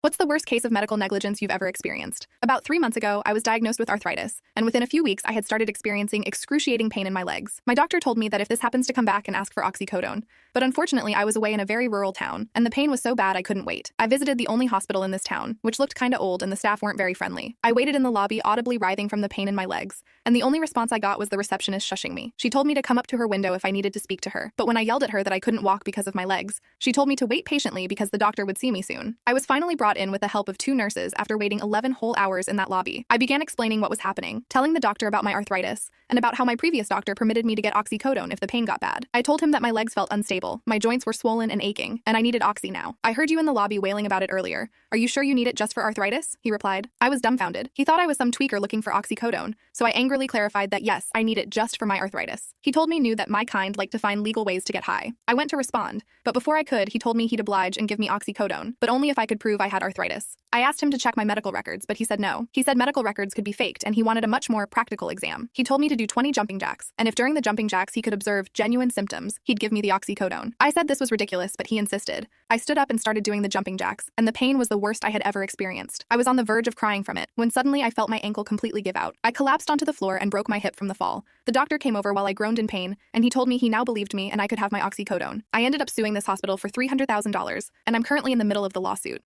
What's the worst case of medical negligence you've ever experienced? About 3 months ago, I was diagnosed with arthritis, and within a few weeks, I had started experiencing excruciating pain in my legs. My doctor told me that if this happens to come back and ask for oxycodone. But unfortunately, I was away in a very rural town, and the pain was so bad I couldn't wait. I visited the only hospital in this town, which looked kinda old and the staff weren't very friendly. I waited in the lobby, audibly writhing from the pain in my legs, and the only response I got was the receptionist shushing me. She told me to come up to her window if I needed to speak to her, but when I yelled at her that I couldn't walk because of my legs, she told me to wait patiently because the doctor would see me soon. I was finally brought in with the help of 2 nurses after waiting 11 whole hours in that lobby. I began explaining what was happening, telling the doctor about my arthritis, and about how my previous doctor permitted me to get oxycodone if the pain got bad. I told him that my legs felt unstable, my joints were swollen and aching, and I needed oxy now. I heard you in the lobby wailing about it earlier. Are you sure you need it just for arthritis? He replied. I was dumbfounded. He thought I was some tweaker looking for oxycodone, so I angrily clarified that yes, I need it just for my arthritis. He told me knew that my kind liked to find legal ways to get high. I went to respond, but before I could, he told me he'd oblige and give me oxycodone, but only if I could prove I had arthritis. I asked him to check my medical records, but he said no. He said medical records could be faked, and he wanted a much more practical exam. He told me to do 20 jumping jacks, and if during the jumping jacks he could observe genuine symptoms, he'd give me the oxycodone. I said this was ridiculous, but he insisted. I stood up and started doing the jumping jacks, and the pain was the worst I had ever experienced. I was on the verge of crying from it, when suddenly I felt my ankle completely give out. I collapsed onto the floor and broke my hip from the fall. The doctor came over while I groaned in pain, and he told me he now believed me and I could have my oxycodone. I ended up suing this hospital for $300,000, and I'm currently in the middle of the lawsuit.